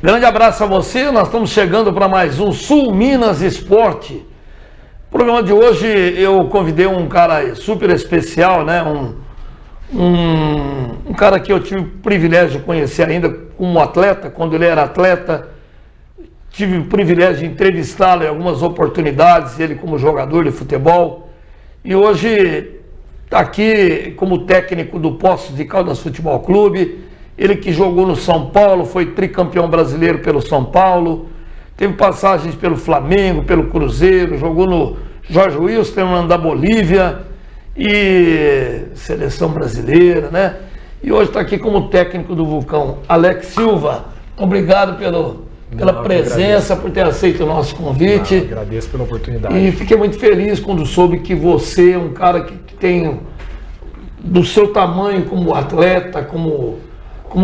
Grande abraço a você, nós estamos chegando para mais um Sul Minas Esporte. No programa de hoje eu convidei um cara super especial, né? Um cara que eu tive o privilégio de conhecer ainda como atleta, quando ele era atleta. Tive o privilégio de entrevistá-lo em algumas oportunidades, ele como jogador de futebol. E hoje está aqui como técnico do Poços de Caldas Futebol Clube. Ele que jogou no São Paulo, foi tricampeão brasileiro pelo São Paulo, teve passagens pelo Flamengo, pelo Cruzeiro, jogou no Jorge Wilstermann da Bolívia e seleção brasileira, né? E hoje está aqui como técnico do Vulcão. Alex Silva, obrigado pela presença, por ter aceito o nosso convite. Agradeço pela oportunidade. E fiquei muito feliz quando soube que você é um cara que tem, do seu tamanho como atleta, como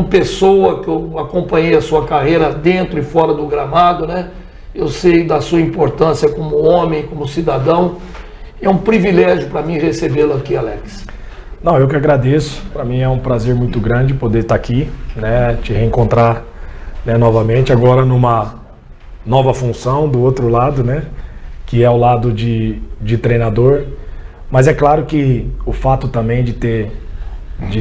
pessoa, que eu acompanhei a sua carreira dentro e fora do gramado, né? Eu sei da sua importância como homem, como cidadão. É um privilégio para mim recebê-lo aqui, Alex. Não, eu que agradeço. Para mim é um prazer muito grande poder estar aqui, né? Te reencontrar, né, novamente, agora numa nova função do outro lado, né? Que é o lado de treinador. Mas é claro que o fato também de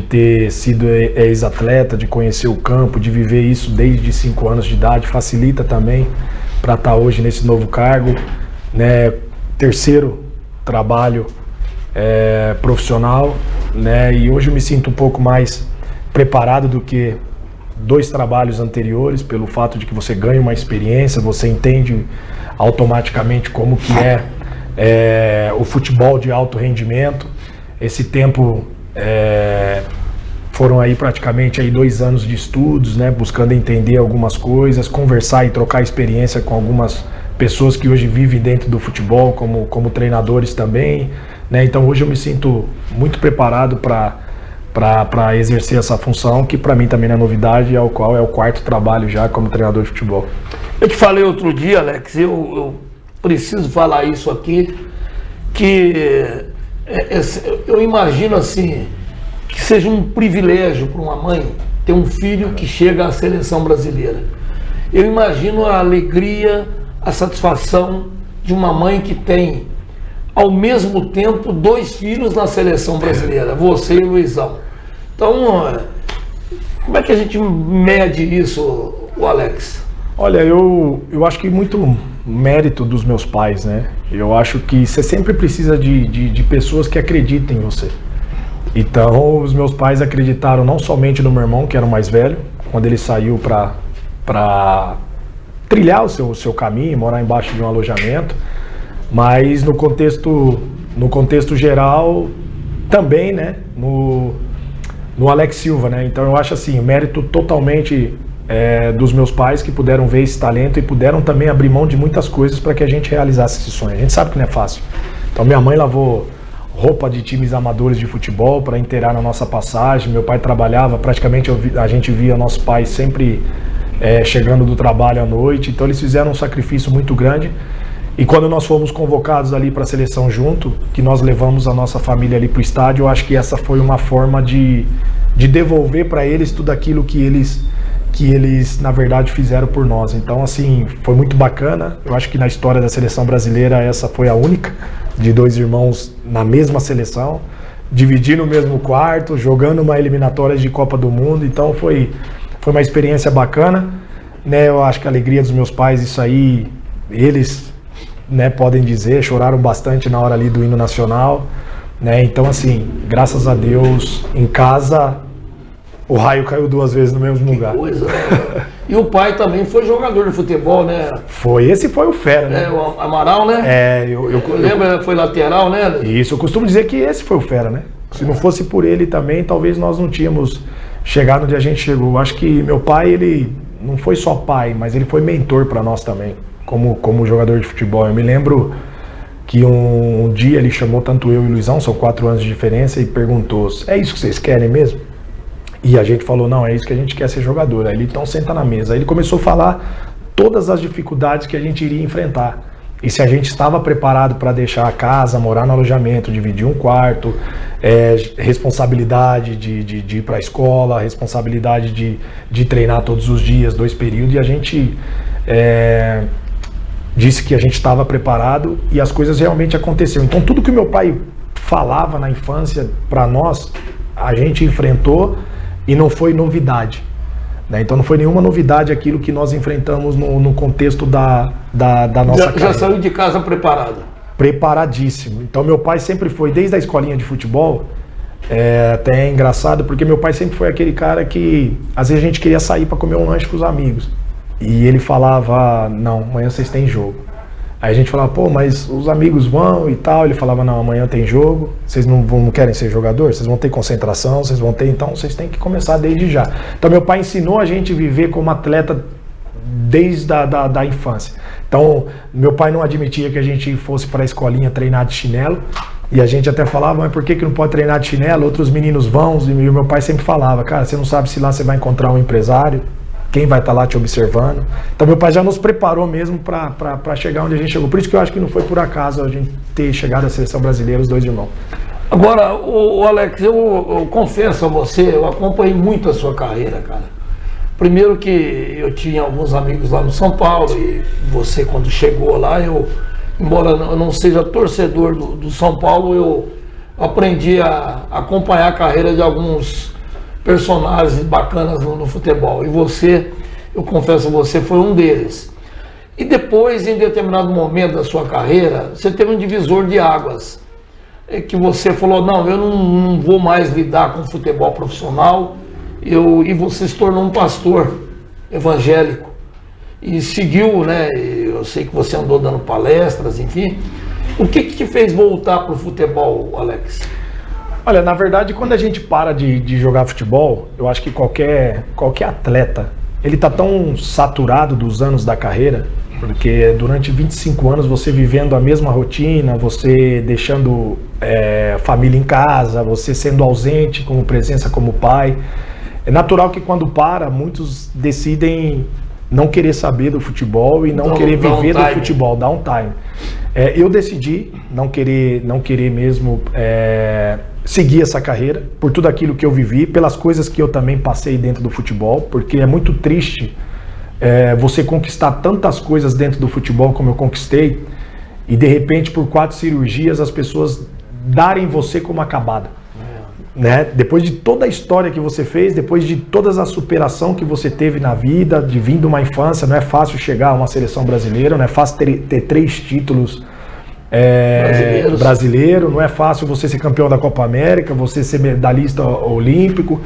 ter sido ex-atleta, de conhecer o campo, de viver isso desde 5 anos de idade, facilita também para estar hoje nesse novo cargo, né? Terceiro trabalho profissional, né? E hoje eu me sinto um pouco mais preparado do que 2 trabalhos anteriores, pelo fato de que você ganha uma experiência, você entende automaticamente como que é o futebol de alto rendimento. Esse tempo foram aí praticamente 2 anos de estudos, né, buscando entender algumas coisas, conversar e trocar experiência com algumas pessoas que hoje vivem dentro do futebol, como treinadores também, né? Então hoje eu me sinto muito preparado para exercer essa função, que para mim também não é novidade, ao qual é o 4º trabalho já como treinador de futebol. Eu te falei outro dia, Alex, eu preciso falar isso aqui, que eu imagino assim, que seja um privilégio para uma mãe ter um filho que chega à seleção brasileira. Eu imagino a alegria, a satisfação de uma mãe que tem, ao mesmo tempo, 2 filhos na seleção brasileira, você e o Luizão. Então, como é que a gente mede isso, o Alex? Olha, eu acho que muito mérito dos meus pais, né? Eu acho que você sempre precisa de pessoas que acreditem em você. Então, os meus pais acreditaram não somente no meu irmão, que era o mais velho, quando ele saiu para trilhar o seu caminho, morar embaixo de um alojamento, mas no contexto geral também, né? No Alex Silva, né? Então eu acho assim, o mérito totalmente dos meus pais, que puderam ver esse talento e puderam também abrir mão de muitas coisas para que a gente realizasse esse sonho. A gente sabe que não é fácil. Então minha mãe lavou roupa de times amadores de futebol para inteirar na nossa passagem. Meu pai trabalhava, praticamente a gente via nosso pai sempre chegando do trabalho à noite. Então eles fizeram um sacrifício muito grande. E quando nós fomos convocados ali para a seleção junto, que nós levamos a nossa família ali para o estádio, eu acho que essa foi uma forma de devolver para eles tudo aquilo que eles, na verdade, fizeram por nós. Então, assim, foi muito bacana. Eu acho que na história da seleção brasileira, essa foi a única, de 2 irmãos na mesma seleção, dividindo o mesmo quarto, jogando uma eliminatória de Copa do Mundo. Então, foi uma experiência bacana, né? Eu acho que a alegria dos meus pais, isso aí, eles, né, podem dizer, choraram bastante na hora ali do hino nacional, né? Então, assim, graças a Deus, em casa, o raio caiu 2 vezes no mesmo lugar. Coisa, né? E o pai também foi jogador de futebol, né? Esse foi o fera, né? O Amaral, né? Eu lembro, foi lateral, né? Isso, eu costumo dizer que esse foi o fera, né? Se não fosse por ele também, talvez nós não tínhamos chegado onde a gente chegou. Eu acho que meu pai, ele não foi só pai, mas ele foi mentor para nós também, como jogador de futebol. Eu me lembro que um dia ele chamou tanto eu e o Luizão, são 4 anos de diferença, e perguntou: é isso que vocês querem mesmo? E a gente falou: não, é isso que a gente quer, ser jogador. Aí ele: então senta na mesa. Aí ele começou a falar todas as dificuldades que a gente iria enfrentar. E se a gente estava preparado para deixar a casa, morar no alojamento, dividir um quarto, responsabilidade de ir para a escola, responsabilidade de treinar todos os dias, 2 períodos, e a gente disse que a gente estava preparado e as coisas realmente aconteceram. Então tudo que o meu pai falava na infância para nós, a gente enfrentou e não foi novidade. Né? Então não foi nenhuma novidade aquilo que nós enfrentamos no contexto da nossa carreira. Já saiu de casa preparado? Preparadíssimo. Então meu pai sempre foi, desde a escolinha de futebol, até é engraçado, porque meu pai sempre foi aquele cara que, às vezes a gente queria sair para comer um lanche com os amigos. E ele falava, não, amanhã vocês têm jogo. Aí a gente falava, pô, mas os amigos vão e tal. Ele falava, não, amanhã tem jogo, vocês não querem ser jogador? Vocês vão ter concentração, vocês vão ter, então vocês têm que começar desde já. Então meu pai ensinou a gente a viver como atleta desde da infância. Então meu pai não admitia que a gente fosse para a escolinha treinar de chinelo. E a gente até falava, mas por que não pode treinar de chinelo? Outros meninos vão, e o meu pai sempre falava, cara, você não sabe se lá você vai encontrar um empresário, quem vai estar lá te observando. Então meu pai já nos preparou mesmo para chegar onde a gente chegou. Por isso que eu acho que não foi por acaso a gente ter chegado à seleção brasileira, os 2 irmãos. Agora, o Alex, eu confesso a você, eu acompanhei muito a sua carreira, cara. Primeiro que eu tinha alguns amigos lá no São Paulo, e você quando chegou lá, embora eu não seja torcedor do São Paulo, eu aprendi a acompanhar a carreira de alguns personagens bacanas no futebol. E você, eu confesso a você, foi um deles. E depois, em determinado momento da sua carreira, você teve um divisor de águas. Que você falou, não, eu não vou mais lidar com futebol profissional. E você se tornou um pastor evangélico. E seguiu, né? Eu sei que você andou dando palestras, enfim. O que te fez voltar para o futebol, Alex? Olha, na verdade, quando a gente para de jogar futebol, eu acho que qualquer atleta, ele tá tão saturado dos anos da carreira, porque durante 25 anos você vivendo a mesma rotina, você deixando família em casa, você sendo ausente como presença, como pai. É natural que quando para, muitos decidem não querer saber do futebol e não querer viver do futebol, dar um time. Eu decidi não querer mesmo seguir essa carreira, por tudo aquilo que eu vivi, pelas coisas que eu também passei dentro do futebol, porque é muito triste você conquistar tantas coisas dentro do futebol como eu conquistei, e de repente por 4 cirurgias as pessoas darem você como acabado. Né? Depois de toda a história que você fez, depois de toda a superação que você teve na vida, de vir de uma infância, não é fácil chegar a uma seleção brasileira, não é fácil ter 3 títulos brasileiro, não é fácil você ser campeão da Copa América, você ser medalhista olímpico,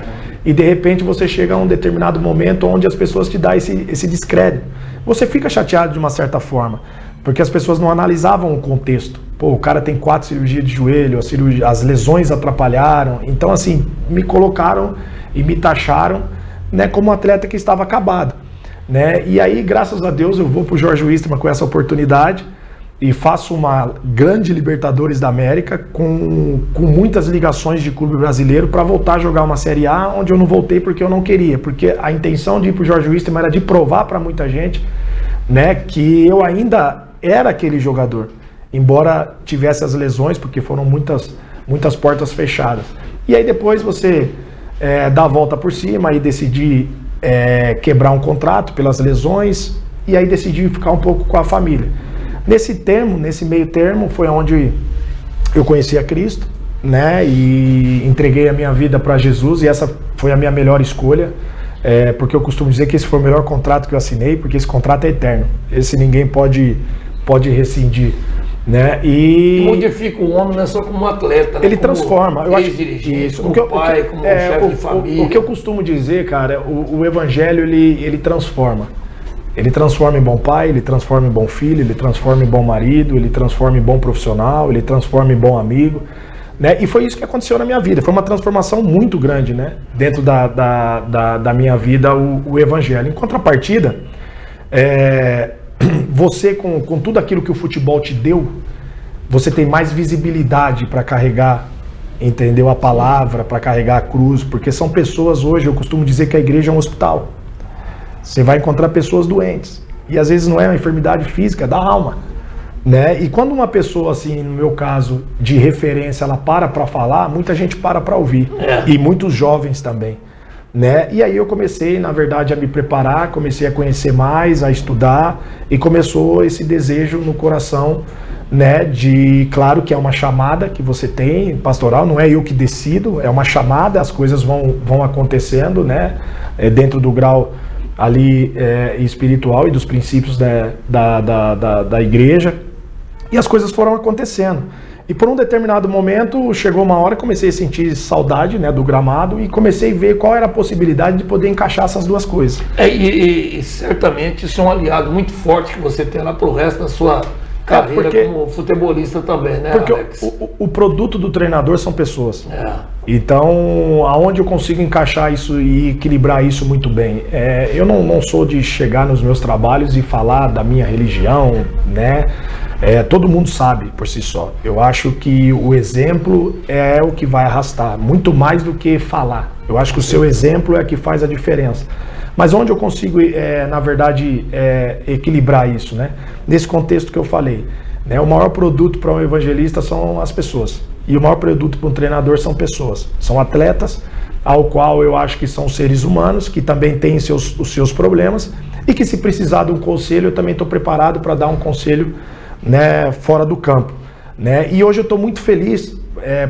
e de repente você chega a um determinado momento onde as pessoas te dão esse descrédito. Você fica chateado de uma certa forma, porque as pessoas não analisavam o contexto. Pô, o cara tem 4 cirurgias de joelho, as lesões atrapalharam. Então, assim, me colocaram e me taxaram, né, como um atleta que estava acabado. Né? E aí, graças a Deus, eu vou para o Jorge Wilstermann com essa oportunidade e faço uma grande Libertadores da América com muitas ligações de clube brasileiro para voltar a jogar uma Série A, onde eu não voltei porque eu não queria. Porque a intenção de ir para o Jorge Wilstermann era de provar para muita gente, né, que eu ainda era aquele jogador, embora tivesse as lesões, porque foram muitas portas fechadas. E aí depois você dá a volta por cima e decidi quebrar um contrato pelas lesões, e aí decidi ficar um pouco com a família. Nesse meio termo, foi onde eu conheci a Cristo, né, e entreguei a minha vida para Jesus, e essa foi a minha melhor escolha, porque eu costumo dizer que esse foi o melhor contrato que eu assinei, porque esse contrato é eterno, esse ninguém pode rescindir, né? E modifica o homem não é só como atleta, né? Ele transforma. Eu acho isso, como pai, como chefe de família. O que eu costumo dizer, cara, o evangelho ele transforma. Ele transforma em bom pai, ele transforma em bom filho, ele transforma em bom marido, ele transforma em bom profissional, ele transforma em bom amigo, né? E foi isso que aconteceu na minha vida. Foi uma transformação muito grande, né? Dentro da minha vida, o evangelho. Em contrapartida, você com tudo aquilo que o futebol te deu, você tem mais visibilidade para carregar, entendeu, a palavra, para carregar a cruz, porque são pessoas hoje, eu costumo dizer que a igreja é um hospital. Você vai encontrar pessoas doentes, e às vezes não é uma enfermidade física, é da alma, né? E quando uma pessoa, assim, no meu caso, de referência, ela para falar, muita gente para ouvir. E muitos jovens também, né? E aí eu comecei, na verdade, a me preparar, comecei a conhecer mais, a estudar, e começou esse desejo no coração, né? Claro que é uma chamada que você tem, pastoral, não é eu que decido, é uma chamada, as coisas vão acontecendo, né? Dentro do grau ali espiritual e dos princípios da igreja, e as coisas foram acontecendo. E por um determinado momento, chegou uma hora, comecei a sentir saudade, né, do gramado, e comecei a ver qual era a possibilidade de poder encaixar essas duas coisas. E certamente isso é um aliado muito forte que você tem lá para o resto da sua carreira como futebolista também, né, porque Alex? O produto do treinador são pessoas. Então, aonde eu consigo encaixar isso e equilibrar isso muito bem? Eu não sou de chegar nos meus trabalhos e falar da minha religião, né? Todo mundo sabe por si só. Eu acho que o exemplo é o que vai arrastar, muito mais do que falar. Eu acho que o seu exemplo é que faz a diferença. Mas onde eu consigo, na verdade, equilibrar isso, né? Nesse contexto que eu falei, né? O maior produto para um evangelista são as pessoas. E o maior produto para um treinador são pessoas. São atletas, ao qual eu acho que são seres humanos, que também têm os seus problemas, e que se precisar de um conselho, eu também estou preparado para dar um conselho, né, fora do campo, né? E hoje eu estou muito feliz,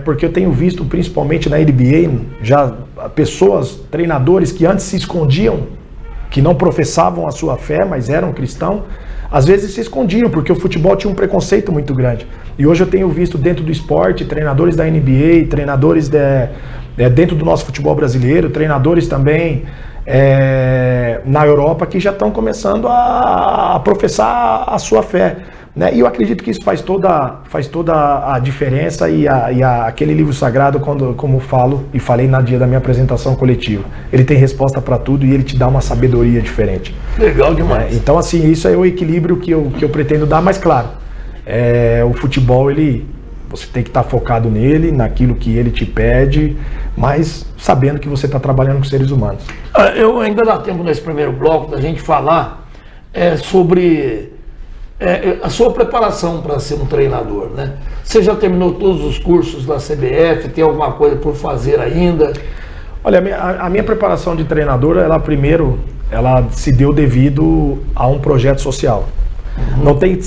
porque eu tenho visto, principalmente na NBA, já pessoas, treinadores que antes se escondiam, que não professavam a sua fé, mas eram cristãos, às vezes se escondiam, porque o futebol tinha um preconceito muito grande. E hoje eu tenho visto dentro do esporte, treinadores da NBA, treinadores dentro do nosso futebol brasileiro, treinadores também na Europa, que já estão começando a professar a sua fé, né? E eu acredito que isso faz toda a diferença, e aquele livro sagrado, como falo e falei no dia da minha apresentação coletiva, ele tem resposta para tudo e ele te dá uma sabedoria diferente. Legal demais. Então, assim, isso é o equilíbrio que eu pretendo dar, mas claro, o futebol, você tem que estar focado nele, naquilo que ele te pede, mas sabendo que você está trabalhando com seres humanos. Eu ainda dá tempo nesse primeiro bloco da gente falar sobre a sua preparação para ser um treinador, né? Você já terminou todos os cursos da CBF? Tem alguma coisa por fazer ainda? Olha, a minha preparação de treinador, ela se deu devido a um projeto social.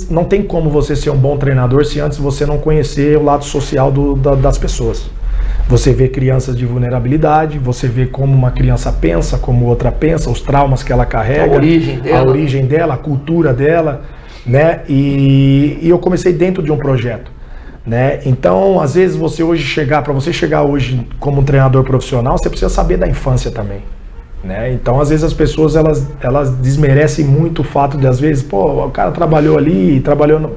Não tem como você ser um bom treinador se antes você não conhecer o lado social das pessoas. Você vê crianças de vulnerabilidade, você vê como uma criança pensa, como outra pensa, os traumas que ela carrega, a origem dela, a cultura dela, né? E eu comecei dentro de um projeto, né? Então, às vezes, para você chegar hoje como um treinador profissional, você precisa saber da infância também, né? Então, às vezes, as pessoas elas desmerecem muito o fato de, às vezes, o cara trabalhou ali,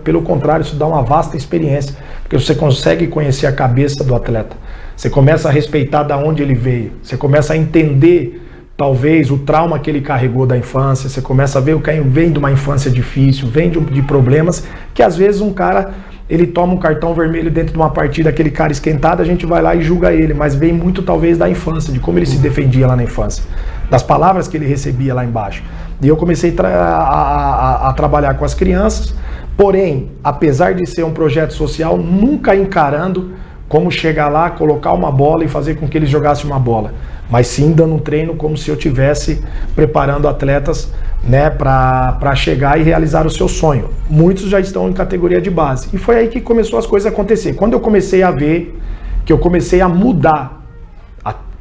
pelo contrário, isso dá uma vasta experiência, porque você consegue conhecer a cabeça do atleta, você começa a respeitar da onde ele veio, você começa a entender talvez o trauma que ele carregou da infância, você começa a ver o que vem de uma infância difícil, vem de problemas que às vezes um cara, ele toma um cartão vermelho dentro de uma partida, aquele cara esquentado, a gente vai lá e julga ele, mas vem muito talvez da infância, de como ele se defendia lá na infância, das palavras que ele recebia lá embaixo. E eu comecei a trabalhar com as crianças, porém, apesar de ser um projeto social, nunca encarando como chegar lá, colocar uma bola e fazer com que eles jogassem uma bola, mas sim dando um treino como se eu estivesse preparando atletas, né, para chegar e realizar o seu sonho. Muitos já estão em categoria de base. E foi aí que começou as coisas a acontecer. Quando eu comecei a ver que eu comecei a mudar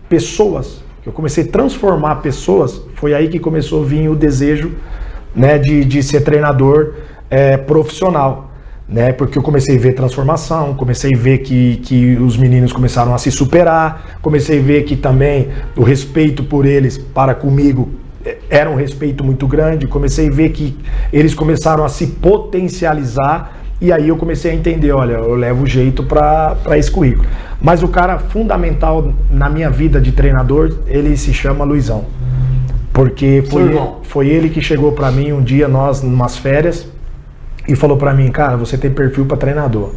pessoas, que eu comecei a transformar pessoas, foi aí que começou a vir o desejo, né, de ser treinador profissional. Né, porque eu comecei a ver transformação, comecei a ver que os meninos começaram a se superar, comecei a ver que também o respeito por eles para comigo era um respeito muito grande, comecei a ver que eles começaram a se potencializar, e aí eu comecei a entender, olha, eu levo jeito para esse currículo. Mas o cara fundamental na minha vida de treinador, ele se chama Luizão, porque foi ele que chegou para mim um dia, nós numas férias, e falou pra mim, cara, você tem perfil pra treinador.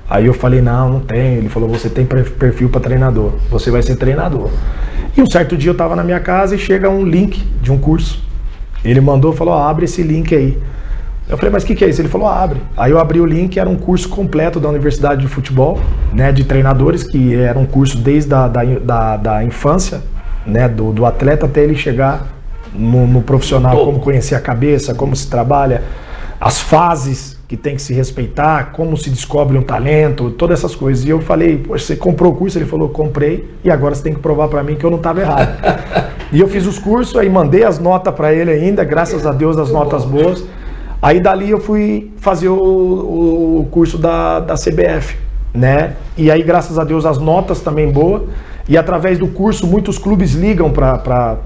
Aí eu falei, não tenho. Ele falou, você tem perfil pra treinador, você vai ser treinador. E um certo dia eu tava na minha casa e chega um link de um curso. Ele mandou, falou, abre esse link aí. Eu falei, mas o que é isso? Ele falou, abre. Aí eu abri o link, era um curso completo da Universidade de Futebol, né, de treinadores, que era um curso desde da infância, né, do atleta até ele chegar no profissional, como conhecer a cabeça, como se trabalha, as fases que tem que se respeitar, como se descobre um talento, todas essas coisas. E eu falei, poxa, você comprou o curso? Ele falou, comprei, e agora você tem que provar para mim que eu não estava errado. E eu fiz os cursos, aí mandei as notas para ele ainda, graças a Deus, as notas boas. Aí dali eu fui fazer o curso da CBF, né? E aí, graças a Deus, as notas também boas. E através do curso, muitos clubes ligam para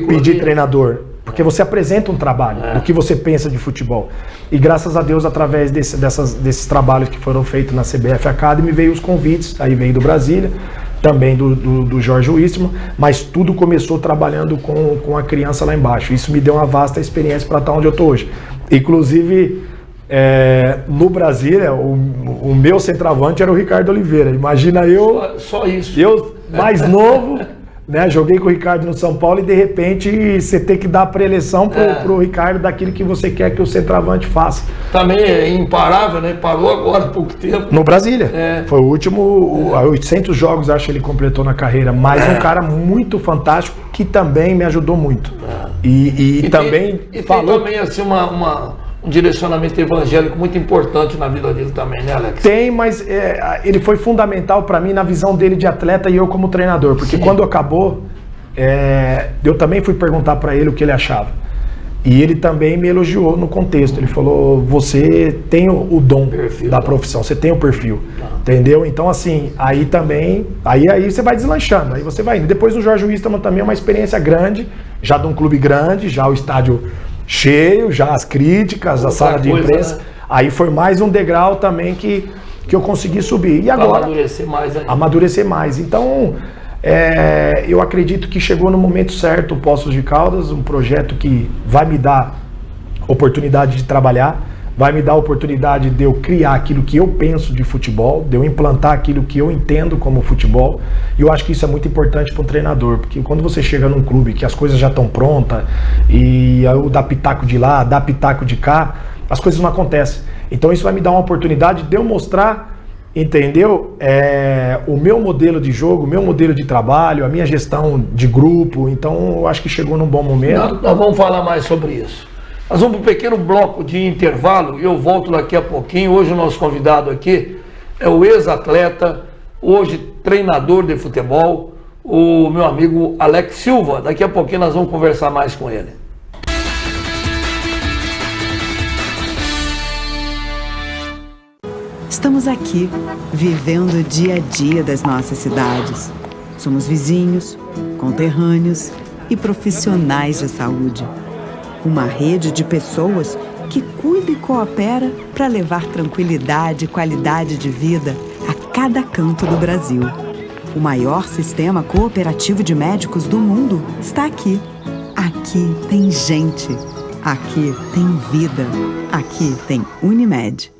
pedir treinador. Porque você apresenta um trabalho do que você pensa de futebol. E graças a Deus, através desses trabalhos que foram feitos na CBF Academy, veio os convites, aí veio do Brasília, também do Jorge Wilstermann, mas tudo começou trabalhando com a criança lá embaixo. Isso me deu uma vasta experiência para estar onde eu estou hoje. Inclusive, no Brasília, o meu centroavante era o Ricardo Oliveira. Imagina eu... Só isso. Eu, mais novo... Né, joguei com o Ricardo no São Paulo e de repente você tem que dar a preleção pro Ricardo daquilo que você quer que o centroavante faça. Também é imparável, né? Parou agora há pouco tempo. No Brasília. Foi o último, 800 jogos acho que ele completou na carreira, mas um cara muito fantástico que também me ajudou muito. E também falou... Tem também assim um direcionamento evangélico muito importante na vida dele também, né, Alex? Tem, mas ele foi fundamental para mim na visão dele de atleta e eu como treinador, porque quando acabou, eu também fui perguntar para ele o que ele achava. E ele também me elogiou no contexto. Ele falou, você tem o dom da profissão, você tem o perfil, entendeu? Então assim, aí também, aí você vai deslanchando, aí você vai indo. Depois o Jorge Wilstermann também é uma experiência grande, já de um clube grande, já o estádio cheio, já as críticas, a sala de imprensa. Né? Aí foi mais um degrau também que eu consegui subir. E agora... Amadurecer mais ainda. Amadurecer mais. Então, eu acredito que chegou no momento certo o Poços de Caldas, um projeto que vai me dar oportunidade de trabalhar, vai me dar a oportunidade de eu criar aquilo que eu penso de futebol, de eu implantar aquilo que eu entendo como futebol. E eu acho que isso é muito importante para um treinador, porque quando você chega num clube que as coisas já estão prontas e eu dá pitaco de lá, dá pitaco de cá, as coisas não acontecem. Então isso vai me dar uma oportunidade de eu mostrar, entendeu? O meu modelo de jogo, o meu modelo de trabalho, a minha gestão de grupo. Então eu acho que chegou num bom momento. Nós vamos falar mais sobre isso. Nós vamos para um pequeno bloco de intervalo e eu volto daqui a pouquinho. Hoje o nosso convidado aqui é o ex-atleta, hoje treinador de futebol, o meu amigo Alex Silva. Daqui a pouquinho nós vamos conversar mais com ele. Estamos aqui, vivendo o dia a dia das nossas cidades. Somos vizinhos, conterrâneos e profissionais de saúde. Uma rede de pessoas que cuida e coopera para levar tranquilidade e qualidade de vida a cada canto do Brasil. O maior sistema cooperativo de médicos do mundo está aqui. Aqui tem gente. Aqui tem vida. Aqui tem Unimed.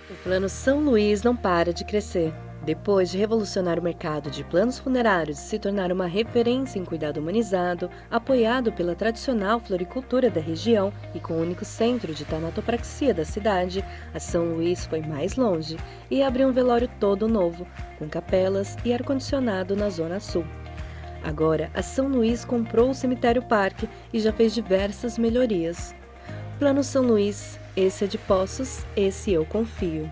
O Plano São Luís não para de crescer. Depois de revolucionar o mercado de planos funerários e se tornar uma referência em cuidado humanizado, apoiado pela tradicional floricultura da região e com o único centro de tanatopraxia da cidade, a São Luís foi mais longe e abriu um velório todo novo, com capelas e ar-condicionado na Zona Sul. Agora, a São Luís comprou o Cemitério Parque e já fez diversas melhorias. Plano São Luís, esse é de Poços, esse eu confio.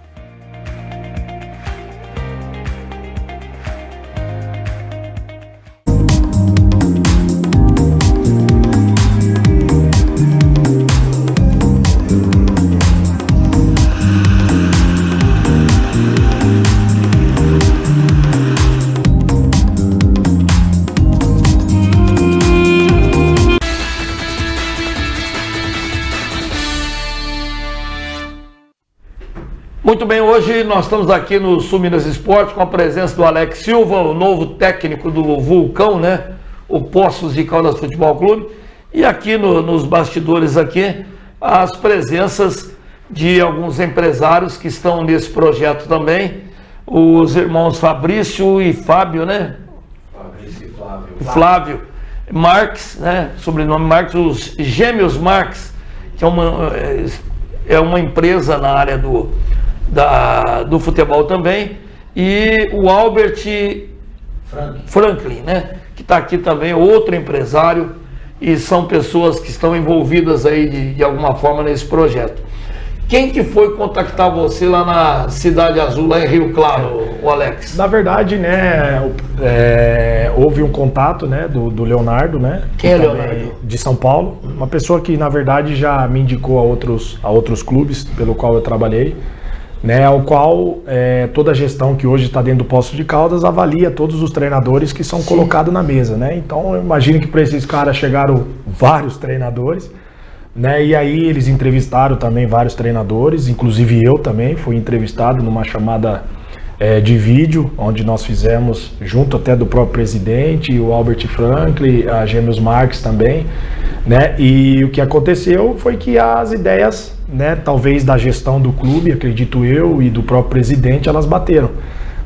Muito bem, hoje nós estamos aqui no Sul Minas Esporte com a presença do Alex Silva, o novo técnico do Vulcão, né? O Poços de Caldas Futebol Clube. E aqui nos bastidores aqui, as presenças de alguns empresários que estão nesse projeto também. Os irmãos Fabrício e Fábio, né? Fabrício e Flávio. Flávio Marques, né? Sobrenome Marques, os gêmeos Marques, que é uma empresa na área do futebol também, e o Albert Franklin, né, que está aqui também, outro empresário, e são pessoas que estão envolvidas aí de alguma forma nesse projeto. Quem que foi contactar você lá na Cidade Azul, lá em Rio Claro, o Alex? Na verdade, né, houve um contato, né, do Leonardo, né? Quem é Leonardo? De São Paulo. Uma pessoa que, na verdade, já me indicou a outros clubes pelo qual eu trabalhei, né, ao qual toda a gestão que hoje está dentro do Poços de Caldas avalia todos os treinadores que são colocados na mesa, né? Então, eu imagino que para esses caras chegaram vários treinadores, né? E aí eles entrevistaram também vários treinadores, inclusive eu também fui entrevistado numa chamada de vídeo, onde nós fizemos, junto até do próprio presidente, o Albert Franklin, a Gêmeos Marques também, né? E o que aconteceu foi que as ideias, né, talvez da gestão do clube, acredito eu, e do próprio presidente, elas bateram,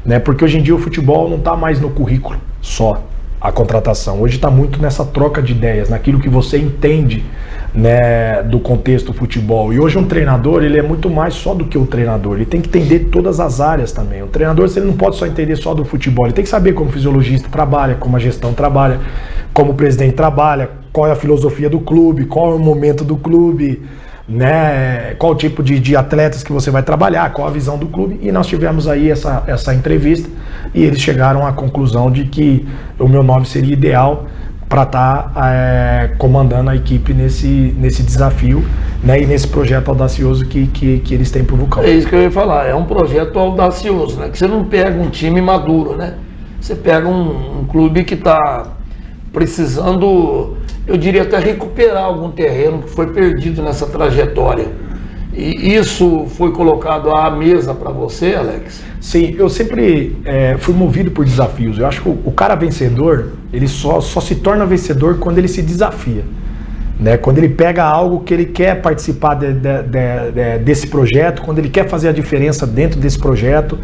né? Porque hoje em dia o futebol não está mais no currículo só, a contratação. Hoje está muito nessa troca de ideias, naquilo que você entende, né, do contexto do futebol. E hoje um treinador, ele é muito mais só do que o treinador, ele tem que entender todas as áreas também. O treinador, ele não pode só entender só do futebol, ele tem que saber como o fisiologista trabalha, como a gestão trabalha, como o presidente trabalha, qual é a filosofia do clube, qual é o momento do clube, né, qual o tipo de atletas que você vai trabalhar, qual a visão do clube. E nós tivemos aí essa entrevista e eles chegaram à conclusão de que o meu nome seria ideal para estar comandando a equipe nesse desafio, né, e nesse projeto audacioso que eles têm para o Vulcão. É isso que eu ia falar, é um projeto audacioso, né, que você não pega um time maduro, né, você pega um clube que está precisando, eu diria até recuperar algum terreno que foi perdido nessa trajetória. E isso foi colocado à mesa para você, Alex? Sim, eu sempre fui movido por desafios. Eu acho que o cara vencedor, ele só se torna vencedor quando ele se desafia, né? Quando ele pega algo que ele quer participar desse projeto, quando ele quer fazer a diferença dentro desse projeto.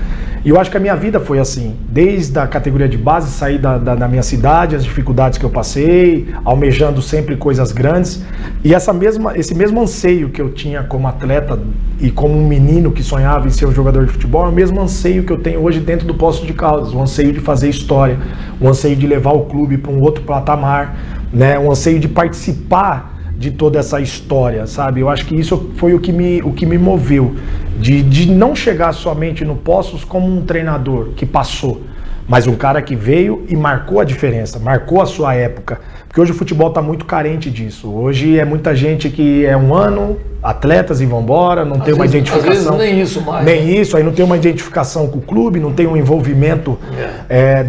E eu acho que a minha vida foi assim, desde a categoria de base, sair da minha cidade, as dificuldades que eu passei, almejando sempre coisas grandes. E esse mesmo anseio que eu tinha como atleta e como um menino que sonhava em ser um jogador de futebol, é o mesmo anseio que eu tenho hoje dentro do Poços de Caldas, o anseio de fazer história, o anseio de levar o clube para um outro patamar, né? O anseio de participar de toda essa história, sabe? Eu acho que isso foi o que me moveu, de não chegar somente no Poços como um treinador que passou, mas um cara que veio e marcou a diferença, marcou a sua época. Porque hoje o futebol está muito carente disso. Hoje é muita gente que é um ano, atletas e vão embora, não tem uma identificação. Às vezes nem isso mais. Nem isso, aí não tem uma identificação com o clube, não tem um envolvimento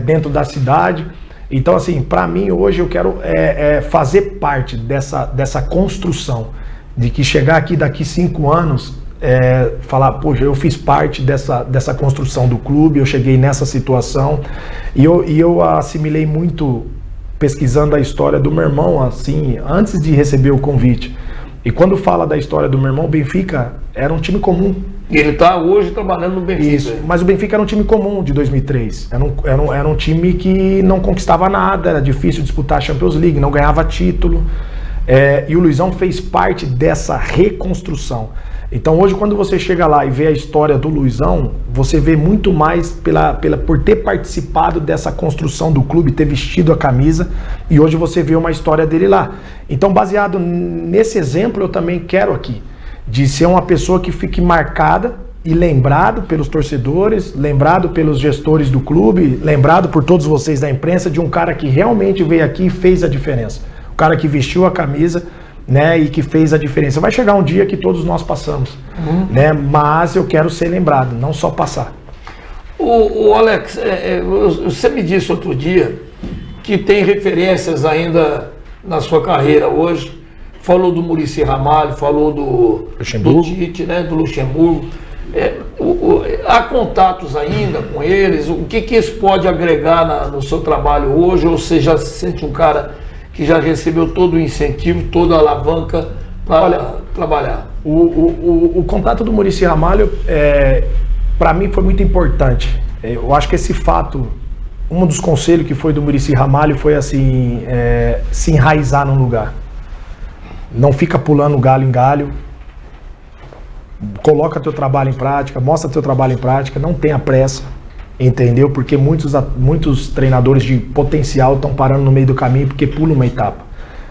dentro da cidade. Então, assim, para mim hoje eu quero fazer parte dessa construção, de que chegar aqui daqui 5 anos, falar, poxa, eu fiz parte dessa construção do clube, eu cheguei nessa situação, e eu assimilei muito pesquisando a história do meu irmão, assim, antes de receber o convite. E quando fala da história do meu irmão, o Benfica era um time comum. E ele está hoje trabalhando no Benfica. Isso, mas o Benfica era um time comum de 2003. Era um time que não conquistava nada, era difícil disputar a Champions League, não ganhava título. E o Luizão fez parte dessa reconstrução. Então hoje, quando você chega lá e vê a história do Luizão, você vê muito mais por ter participado dessa construção do clube, ter vestido a camisa, e hoje você vê uma história dele lá. Então, baseado nesse exemplo, eu também quero aqui, de ser uma pessoa que fique marcada e lembrado pelos torcedores, lembrado pelos gestores do clube, lembrado por todos vocês da imprensa, de um cara que realmente veio aqui e fez a diferença. O cara que vestiu a camisa, né, e que fez a diferença. Vai chegar um dia que todos nós passamos, né, mas eu quero ser lembrado, não só passar. O Alex, você me disse outro dia que tem referências ainda na sua carreira hoje. Falou do Muricy Ramalho, falou do Tite, né, do Luxemburgo. Há contatos ainda com eles? O que isso pode agregar no seu trabalho hoje? Ou você já se sente um cara que já recebeu todo o incentivo, toda a alavanca para trabalhar? O contato do Muricy Ramalho, para mim, foi muito importante. Eu acho que esse fato, um dos conselhos que foi do Muricy Ramalho foi assim, se enraizar num lugar. Não fica pulando galho em galho. Coloca teu trabalho em prática, mostra teu trabalho em prática, não tenha pressa, entendeu? Porque muitos treinadores de potencial estão parando no meio do caminho porque pulam uma etapa.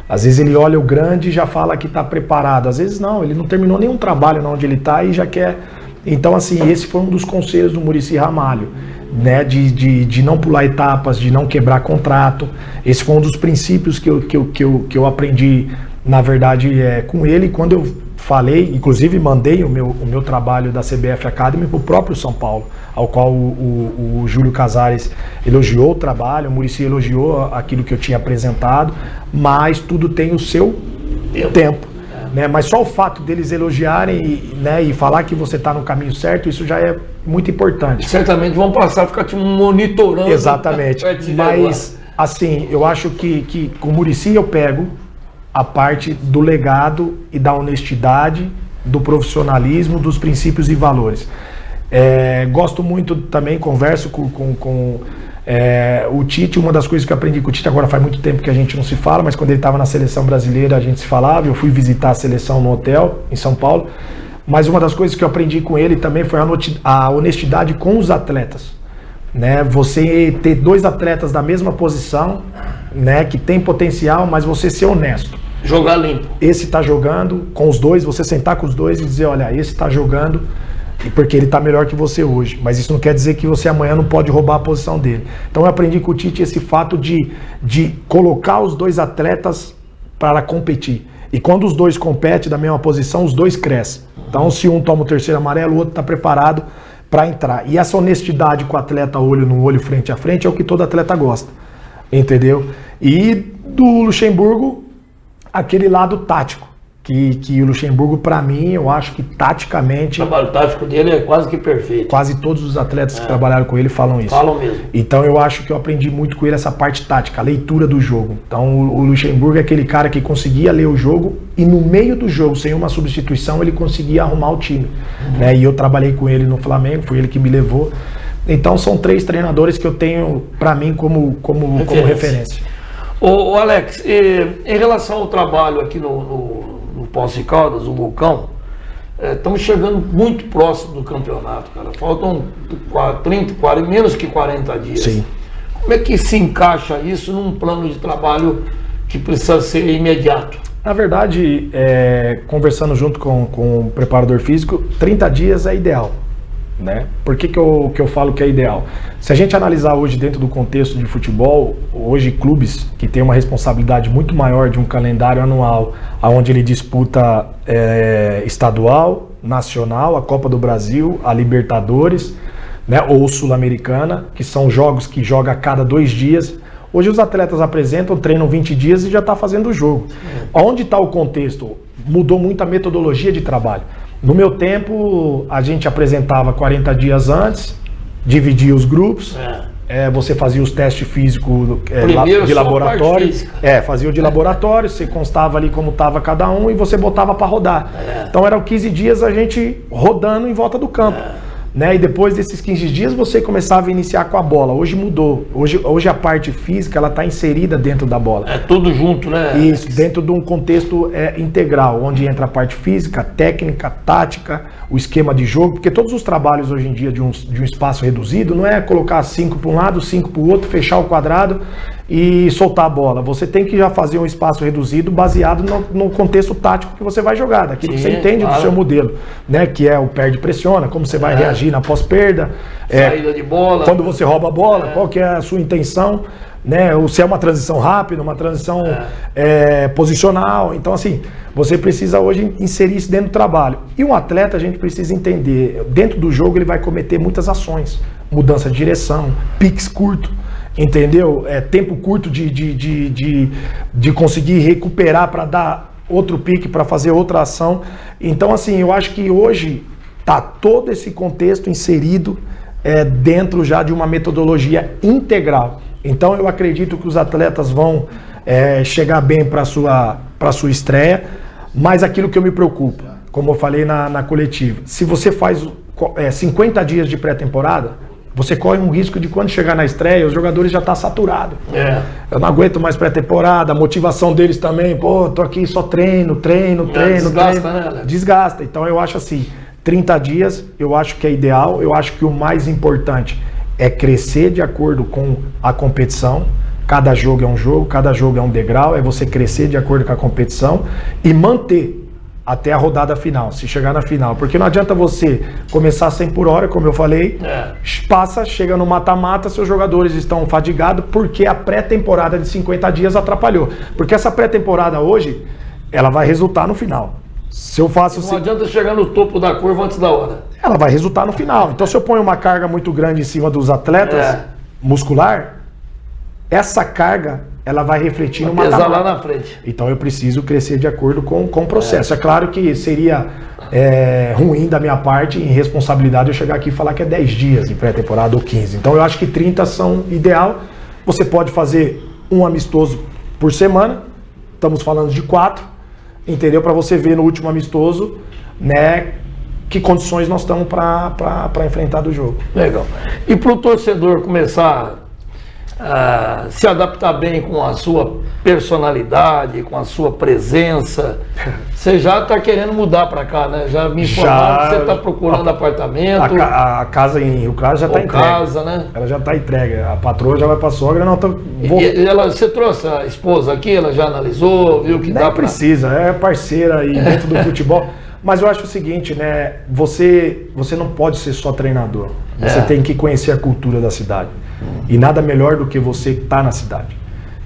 Às vezes ele olha o grande e já fala que está preparado. Às vezes não, ele não terminou nenhum trabalho onde ele está e já quer... Então, assim, esse foi um dos conselhos do Muricy Ramalho, né? De não pular etapas, de não quebrar contrato. Esse foi um dos princípios que eu aprendi, na verdade, com ele. Quando eu falei, inclusive mandei o meu trabalho da CBF Academy para o próprio São Paulo, ao qual o Júlio Casares elogiou o trabalho, o Muricy elogiou aquilo que eu tinha apresentado, mas tudo tem o seu tempo. Né? Mas só o fato deles elogiarem, né, e falar que você está no caminho certo, isso já é muito importante. Certamente vão passar a ficar te monitorando. Exatamente. Mas, assim, eu acho que com o Muricy eu pego a parte do legado e da honestidade, do profissionalismo, dos princípios e valores. Gosto muito também, converso com o Tite. Uma das coisas que eu aprendi com o Tite, agora faz muito tempo que a gente não se fala, mas quando ele estava na seleção brasileira a gente se falava. Eu fui visitar a seleção no hotel em São Paulo, mas uma das coisas que eu aprendi com ele também foi a honestidade com os atletas, né? Você ter dois atletas da mesma posição, né, que tem potencial, mas você ser honesto. Jogar limpo. Esse tá jogando com os dois, você sentar com os dois e dizer, olha, esse tá jogando porque ele tá melhor que você hoje. Mas isso não quer dizer que você amanhã não pode roubar a posição dele. Então eu aprendi com o Tite esse fato de colocar os dois atletas para competir. E quando os dois competem da mesma posição, os dois crescem. Então se um toma o terceiro amarelo, o outro tá preparado para entrar. E essa honestidade com o atleta olho no olho, frente a frente, é o que todo atleta gosta. Entendeu? E do Luxemburgo, aquele lado tático, que o Luxemburgo, para mim, eu acho que taticamente... O trabalho tático dele é quase que perfeito. Quase todos os atletas que trabalharam com ele falam isso. Falam mesmo. Então eu acho que eu aprendi muito com ele essa parte tática, a leitura do jogo. Então o Luxemburgo é aquele cara que conseguia ler o jogo e no meio do jogo, sem uma substituição, ele conseguia arrumar o time. Né? E eu trabalhei com ele no Flamengo, foi ele que me levou. Então são 3 treinadores que eu tenho, para mim, como referência. Ô Alex, em relação ao trabalho aqui no Poços de Caldas, o Vulcão, estamos chegando muito próximo do campeonato, cara. Faltam 40, menos que 40 dias. Sim. Como é que se encaixa isso num plano de trabalho que precisa ser imediato? Na verdade, conversando junto com o preparador físico, 30 dias é ideal. Né? Por que eu falo que é ideal? Se a gente analisar hoje dentro do contexto de futebol, hoje clubes que têm uma responsabilidade muito maior de um calendário anual, onde ele disputa estadual, nacional, a Copa do Brasil, a Libertadores, né, ou Sul-Americana, que são jogos que joga a cada 2 dias. Hoje os atletas apresentam, treinam 20 dias e já está fazendo o jogo. Onde está o contexto? Mudou muito a metodologia de trabalho. No meu tempo, a gente apresentava 40 dias antes, dividia os grupos, você fazia os testes físicos de laboratório, fazia o de laboratório, você constava ali como estava cada um e você botava para rodar. Então eram 15 dias a gente rodando em volta do campo. Né? E depois desses 15 dias você começava a iniciar com a bola. Hoje mudou. Hoje a parte física ela está inserida dentro da bola. É tudo junto, né? Isso, dentro de um contexto integral, onde entra a parte física, técnica, tática, o esquema de jogo, porque todos os trabalhos hoje em dia de um espaço reduzido não é colocar 5 para um lado, 5 para o outro, fechar o quadrado e soltar a bola. Você tem que já fazer um espaço reduzido baseado no contexto tático que você vai jogar, daquilo que você entende do seu modelo, né? Que é o perde e pressiona, como você vai reagir na pós-perda, saída de bola, quando você rouba a bola, qual que é a sua intenção, né? Ou se é uma transição rápida, uma transição posicional. Então, assim, você precisa hoje inserir isso dentro do trabalho. E um atleta, a gente precisa entender, dentro do jogo ele vai cometer muitas ações, mudança de direção, piques curto, entendeu? Tempo curto de conseguir recuperar para dar outro pique, para fazer outra ação. Então, assim, eu acho que hoje está todo esse contexto inserido dentro já de uma metodologia integral. Então eu acredito que os atletas vão chegar bem para a sua estreia, mas aquilo que eu me preocupo, como eu falei na coletiva, se você faz 50 dias de pré-temporada, você corre um risco de quando chegar na estreia, os jogadores já estão saturados. Eu não aguento mais pré-temporada, a motivação deles também, pô, tô aqui só treino. Desgasta, né? Desgasta. Então eu acho assim, 30 dias, eu acho que é ideal, eu acho que o mais importante é crescer de acordo com a competição. Cada jogo é um jogo, cada jogo é um degrau, é você crescer de acordo com a competição e manter até a rodada final, se chegar na final. Porque não adianta você começar 100 por hora, como eu falei, chega no mata-mata, seus jogadores estão fadigados porque a pré-temporada de 50 dias atrapalhou. Porque essa pré-temporada hoje, ela vai resultar no final. Se eu faço... Não adianta chegar no topo da curva antes da hora. Ela vai resultar no final. Então se eu ponho uma carga muito grande em cima dos atletas, muscular, essa carga ela vai refletir no mata-mata lá na frente. Então eu preciso crescer de acordo com o processo. É claro que seria ruim da minha parte, em responsabilidade, eu chegar aqui e falar que é 10 dias em pré-temporada ou 15. Então eu acho que 30 são ideal. Você pode fazer um amistoso por semana. Estamos falando de 4, entendeu? Para você ver no último amistoso, né, que condições nós estamos para enfrentar do jogo. Legal. E para o torcedor começar a se adaptar bem com a sua personalidade, com a sua presença, você já está querendo mudar para cá, né? Já me informaram que você está procurando apartamento. A casa em Rio Claro já está entregue. Casa, né? Ela já está entregue. A patroa já vai para a sogra. Não, você trouxe a esposa aqui, ela já analisou, viu que dá para... precisa, é parceira aí dentro do futebol. Mas eu acho o seguinte, né? Você não pode ser só treinador. Você tem que conhecer a cultura da cidade. E nada melhor do que você estar na cidade.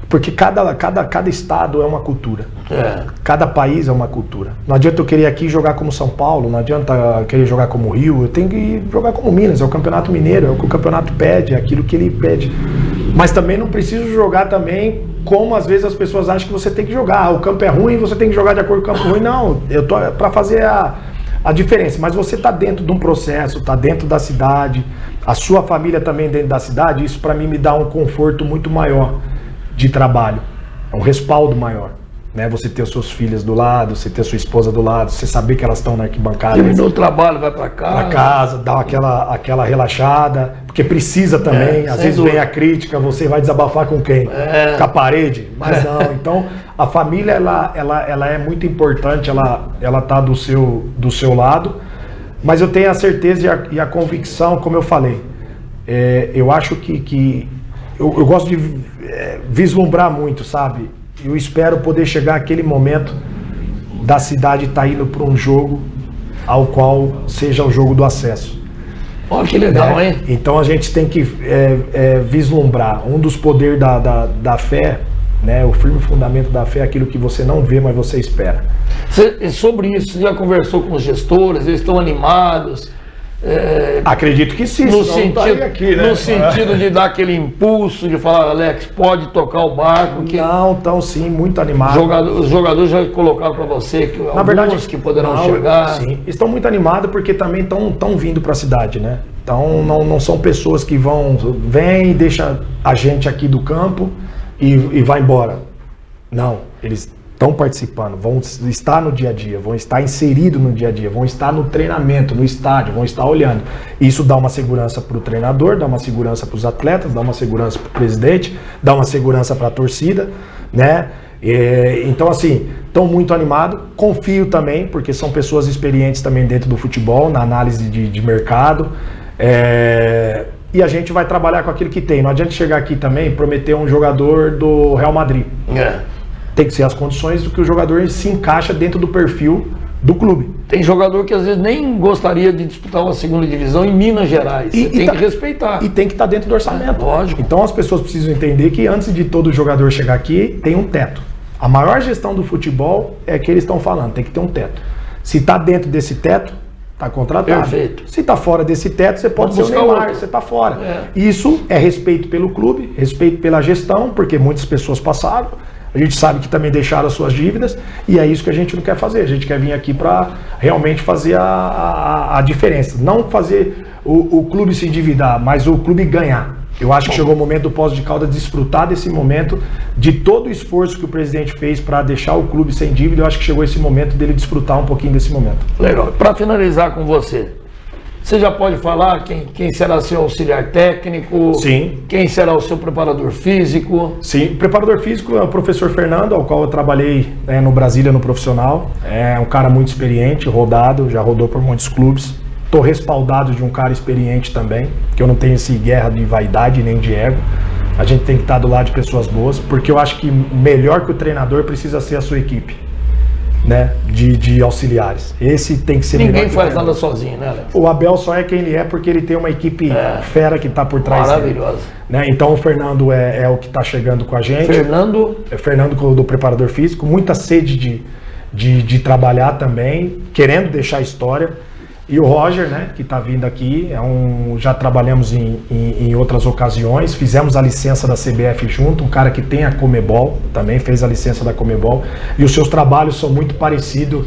Porque cada estado é uma cultura. Cada país é uma cultura. Não adianta eu querer aqui jogar como São Paulo, não adianta eu querer jogar como Rio, eu tenho que jogar como Minas, é o Campeonato Mineiro, é o que o campeonato pede, é aquilo que ele pede. Mas também não preciso jogar também como às vezes as pessoas acham que você tem que jogar. O campo é ruim, você tem que jogar de acordo com o campo ruim. Não, eu tô para fazer a diferença. Mas você está dentro de um processo, está dentro da cidade, a sua família também dentro da cidade, isso para mim me dá um conforto muito maior de trabalho, um respaldo maior, né? Você ter os seus filhos do lado, você ter a sua esposa do lado, você saber que elas estão na arquibancada. Terminou o trabalho, vai para casa. Para casa, dá aquela relaxada, porque precisa também. Às vezes vem a crítica, você vai desabafar com quem? Com a parede? Mas não. Então a família ela é muito importante, ela tá do seu lado. Mas eu tenho a certeza e a convicção, como eu falei, eu acho que eu gosto de vislumbrar muito, sabe? Eu espero poder chegar àquele momento da cidade estar indo para um jogo ao qual seja o jogo do acesso. Olha que legal, hein? Então a gente tem que vislumbrar. Um dos poderes da fé, né? O firme fundamento da fé é aquilo que você não vê, mas você espera. Sobre isso, você já conversou com os gestores? Eles estão animados? Acredito que sim. No sentido de dar aquele impulso, de falar, Alex, pode tocar o barco. Não, estão sim, muito animados. Os jogadores já colocaram para você que na verdade, que poderão chegar. Sim, estão muito animados porque também estão vindo para a cidade, né? Então não são pessoas que vem e deixa a gente aqui do campo e vai embora. Não, eles estão participando, vão estar no dia a dia, vão estar inseridos no dia a dia, vão estar no treinamento, no estádio, vão estar olhando. Isso dá uma segurança para o treinador, dá uma segurança para os atletas, dá uma segurança para o presidente, dá uma segurança para a torcida, né? Então assim, estão muito animados, confio também, porque são pessoas experientes também dentro do futebol, na análise de mercado, e a gente vai trabalhar com aquilo que tem. Não adianta chegar aqui também e prometer um jogador do Real Madrid. Tem que ser as condições do que o jogador se encaixa dentro do perfil do clube. Tem jogador que às vezes nem gostaria de disputar uma segunda divisão em Minas Gerais. Você tem que respeitar. E tem que estar dentro do orçamento. Lógico. Então as pessoas precisam entender que antes de todo jogador chegar aqui, tem um teto. A maior gestão do futebol é que eles estão falando, tem que ter um teto. Se está dentro desse teto, está contratado. Perfeito. Se está fora desse teto, você pode ser o Neymar, você está fora. Isso é respeito pelo clube, respeito pela gestão, porque muitas pessoas passaram. A gente sabe que também deixaram as suas dívidas e é isso que a gente não quer fazer. A gente quer vir aqui para realmente fazer a diferença. Não fazer o clube se endividar, mas o clube ganhar. Eu acho que chegou o momento do Poços de Caldas desfrutar desse momento, de todo o esforço que o presidente fez para deixar o clube sem dívida. Eu acho que chegou esse momento dele desfrutar um pouquinho desse momento. Legal. Para finalizar com você, Você já pode falar quem será seu auxiliar técnico? Sim. Quem será o seu preparador físico? Sim, o preparador físico é o professor Fernando, ao qual eu trabalhei no Brasília no profissional. É um cara muito experiente, rodado, já rodou por muitos clubes. Estou respaldado de um cara experiente também, que eu não tenho esse guerra de vaidade nem de ego. A gente tem que estar do lado de pessoas boas, porque eu acho que melhor que o treinador precisa ser a sua equipe, né, de auxiliares. Esse tem que ser melhor. Ninguém faz nada sozinho, né, Alex? O Abel só é quem ele é porque ele tem uma equipe fera que está por trás dele. Maravilhosa. Né? Então o Fernando é o que está chegando com a gente. Fernando do preparador físico, muita sede de trabalhar também, querendo deixar a história. E o Roger, né, que está vindo aqui, já trabalhamos em outras ocasiões, fizemos a licença da CBF junto, um cara que tem a Comebol, também fez a licença da Comebol, e os seus trabalhos são muito parecidos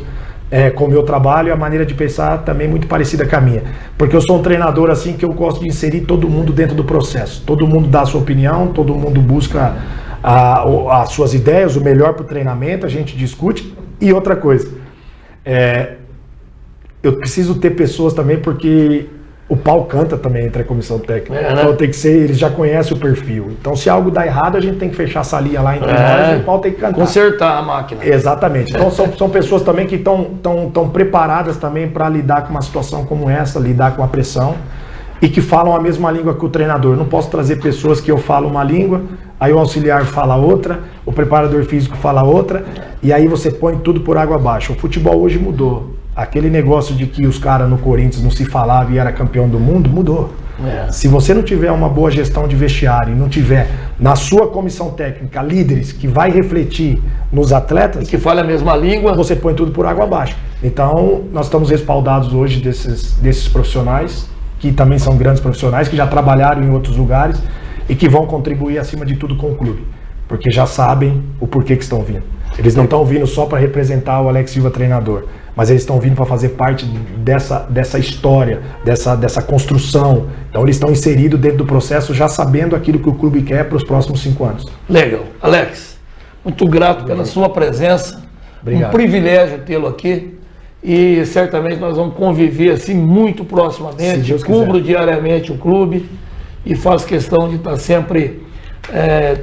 com o meu trabalho, e a maneira de pensar também muito parecida com a minha. Porque eu sou um treinador assim que eu gosto de inserir todo mundo dentro do processo. Todo mundo dá a sua opinião, todo mundo busca as suas ideias, o melhor para o treinamento, a gente discute. E outra coisa, eu preciso ter pessoas também, porque o pau canta também entre a comissão técnica. Então tem que ser, eles já conhecem o perfil. Então se algo dá errado, a gente tem que fechar a salinha lá entre nós e o pau tem que cantar. Consertar a máquina. Exatamente. Então são pessoas também que estão preparadas também para lidar com uma situação como essa, lidar com a pressão, e que falam a mesma língua que o treinador. Eu não posso trazer pessoas que eu falo uma língua, aí o auxiliar fala outra, o preparador físico fala outra, e aí você põe tudo por água abaixo. O futebol hoje mudou. Aquele negócio de que os caras no Corinthians não se falavam e era campeão do mundo, mudou. Se você não tiver uma boa gestão de vestiário e não tiver na sua comissão técnica líderes que vai refletir nos atletas, que fala a mesma língua, você põe tudo por água abaixo. Então nós estamos respaldados hoje desses profissionais, que também são grandes profissionais, que já trabalharam em outros lugares e que vão contribuir acima de tudo com o clube, porque já sabem o porquê que estão vindo. Eles não estão vindo só para representar o Alex Silva treinador, mas eles estão vindo para fazer parte dessa história, dessa construção. Então eles estão inseridos dentro do processo, já sabendo aquilo que o clube quer para os próximos 5 anos. Legal. Alex, muito grato pela sua presença. Obrigado. Um privilégio tê-lo aqui. E certamente nós vamos conviver assim muito proximamente. Cubro diariamente o clube e faço questão de estar sempre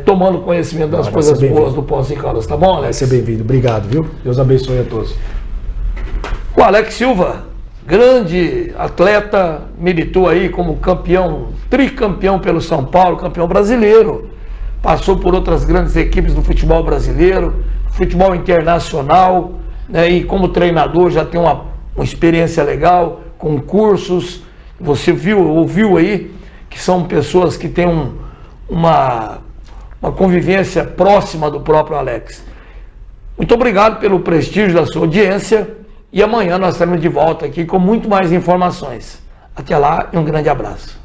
tomando conhecimento das coisas boas do Poços de Caldas. Tá bom, Alex? Vai ser bem-vindo. Obrigado, viu? Deus abençoe a todos. O Alex Silva, grande atleta, militou aí como tricampeão pelo São Paulo, campeão brasileiro. Passou por outras grandes equipes do futebol brasileiro, futebol internacional, né, e como treinador já tem uma experiência legal, com cursos. Você ouviu aí que são pessoas que têm uma convivência próxima do próprio Alex. Muito obrigado pelo prestígio da sua audiência e amanhã nós estaremos de volta aqui com muito mais informações. Até lá e um grande abraço.